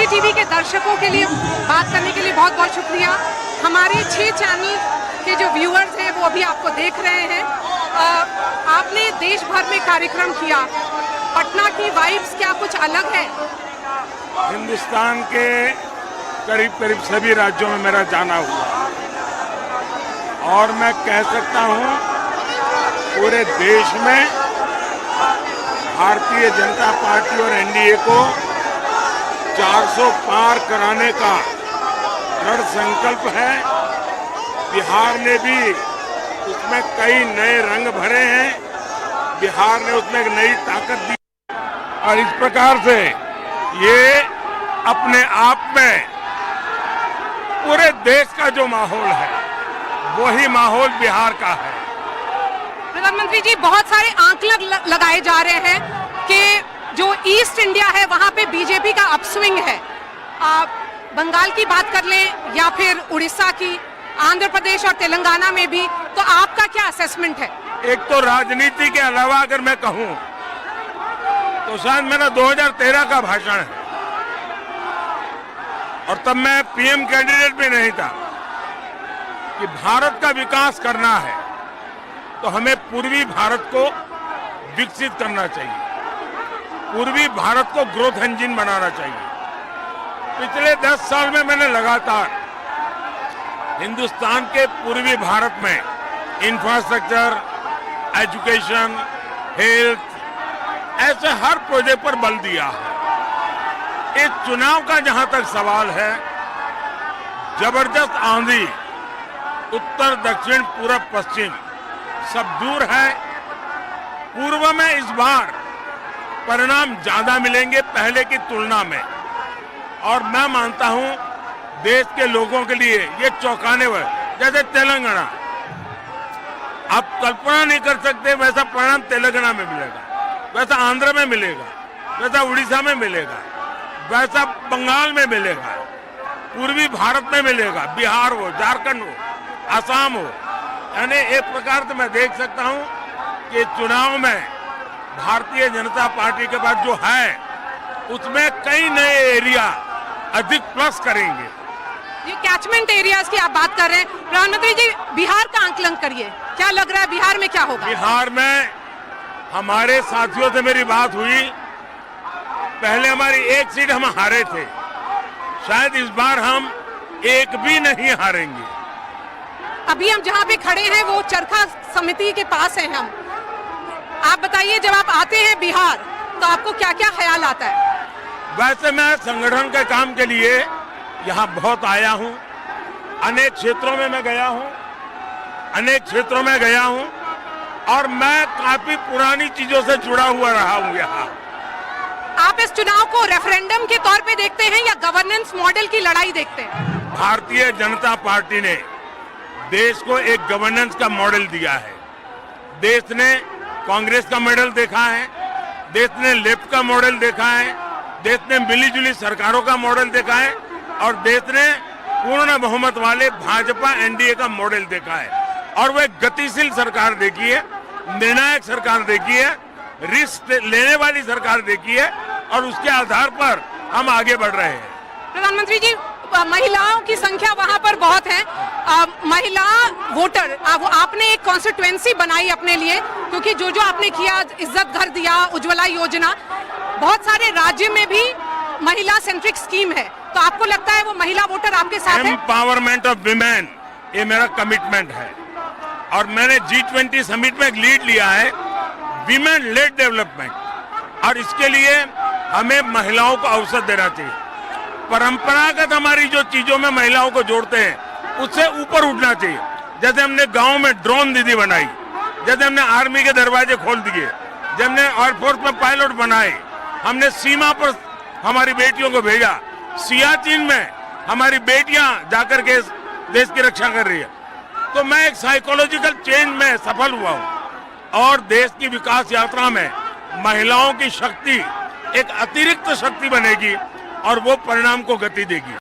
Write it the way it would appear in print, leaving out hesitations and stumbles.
TV के दर्शकों के लिए बात करने के लिए बहुत बहुत शुक्रिया। हमारे 6 चैनल के जो व्यूअर्स हैं वो अभी आपको देख रहे हैं। आपने देश भर में कार्यक्रम किया, पटना की वाइब्स क्या कुछ अलग है? हिंदुस्तान के करीब करीब सभी राज्यों में मेरा जाना हुआ और मैं कह सकता हूं पूरे देश में भारतीय जनता पार्टी और एनडीए को 400 पार कराने का दृढ़ संकल्प है। बिहार ने भी उसमें कई नए रंग भरे हैं, बिहार ने उसमें एक नई ताकत दी और इस प्रकार से ये अपने आप में पूरे देश का जो माहौल है वही माहौल बिहार का है। प्रधानमंत्री जी, बहुत सारे आंकलन लगाए जा रहे हैं कि जो ईस्ट इंडिया है वहां पे बीजेपी का अपस्विंग है। आप बंगाल की बात कर लें या फिर उड़ीसा की, आंध्र प्रदेश और तेलंगाना में भी, तो आपका क्या असेसमेंट है? एक तो राजनीति के अलावा अगर मैं कहूं तो शायद मेरा 2013 का भाषण है और तब मैं पीएम कैंडिडेट भी नहीं था कि भारत का विकास करना है तो हमें पूर्वी भारत को विकसित करना चाहिए, पूर्वी भारत को ग्रोथ इंजन बनाना चाहिए। पिछले 10 साल में मैंने लगातार हिंदुस्तान के पूर्वी भारत में इंफ्रास्ट्रक्चर, एजुकेशन, हेल्थ, ऐसे हर प्रोजेक्ट पर बल दिया है। इस चुनाव का जहां तक सवाल है, जबरदस्त आंधी उत्तर दक्षिण पूरब पश्चिम सब दूर है। पूर्व में इस बार परिणाम ज्यादा मिलेंगे पहले की तुलना में और मैं मानता हूं देश के लोगों के लिए ये चौंकाने वाला, जैसे तेलंगाना, आप कल्पना नहीं कर सकते वैसा परिणाम तेलंगाना में मिलेगा, वैसा आंध्र में मिलेगा, वैसा उड़ीसा में मिलेगा, वैसा बंगाल में मिलेगा, पूर्वी भारत में मिलेगा, बिहार हो, झारखंड हो, आसाम हो। यानी एक प्रकार से मैं देख सकता हूं कि चुनाव में भारतीय जनता पार्टी के पास जो है उसमें कई नए एरिया अधिक प्लस करेंगे। ये कैचमेंट एरियाज की आप बात कर रहे हैं, प्रधानमंत्री जी बिहार का आंकलन करिए, क्या लग रहा है बिहार में क्या होगा? बिहार में हमारे साथियों से मेरी बात हुई, पहले हमारी एक सीट हम हारे थे, शायद इस बार हम एक भी नहीं हारेंगे। अभी हम जहां पे खड़े हैं वो चरखा समिति के पास हैं हम। आप बताइए, जब आप आते हैं बिहार तो आपको क्या क्या ख्याल आता है? वैसे मैं संगठन के काम के लिए यहाँ बहुत आया हूँ, अनेक क्षेत्रों में मैं गया हूँ, और मैं काफी पुरानी चीजों से जुड़ा हुआ रहा हूँ यहाँ। आप इस चुनाव को रेफरेंडम के तौर पे देखते हैं या गवर्नेंस मॉडल की लड़ाई देखते हैं? भारतीय जनता पार्टी ने देश को एक गवर्नेंस का मॉडल दिया है। देश ने कांग्रेस का मॉडल देखा है, देश ने लेफ्ट का मॉडल देखा है, देश ने मिलीजुली सरकारों का मॉडल देखा है और देश ने पूर्ण बहुमत वाले भाजपा एनडीए का मॉडल देखा है। और वो एक गतिशील सरकार देखी है, निर्णायक सरकार देखी है, रिस्क लेने वाली सरकार देखी है और उसके आधार पर हम आगे बढ़ रहे हैं। प्रधानमंत्री जी, महिलाओं की संख्या वहां पर बहुत है, महिला वोटर, आपने एक कॉन्स्टिट्यूएंसी बनाई अपने लिए, क्योंकि जो जो आपने किया, इज्जत घर दिया, उज्ज्वला योजना, बहुत सारे राज्य में भी महिला सेंट्रिक स्कीम है, तो आपको लगता है वो महिला वोटर आपके साथ है? एम्पावरमेंट ऑफ विमेन, ये मेरा कमिटमेंट है और मैंने G20 समिट में एक लीड लिया है, विमेन लेड डेवलपमेंट, और इसके लिए हमें महिलाओं को अवसर देना चाहिए। परंपरागत हमारी जो चीजों में महिलाओं को जोड़ते हैं उससे ऊपर उठना चाहिए। जैसे हमने गांव में ड्रोन दीदी बनाई, जैसे हमने आर्मी के दरवाजे खोल दिए, जब हमने एयरफोर्स में पायलट बनाए, हमने सीमा पर हमारी बेटियों को भेजा, सियाचिन में हमारी बेटियां जाकर के देश की रक्षा कर रही है। तो मैं एक साइकोलॉजिकल चेंज में सफल हुआ हूं और देश की विकास यात्रा में महिलाओं की शक्ति एक अतिरिक्त शक्ति बनेगी और वो परिणाम को गति देगी।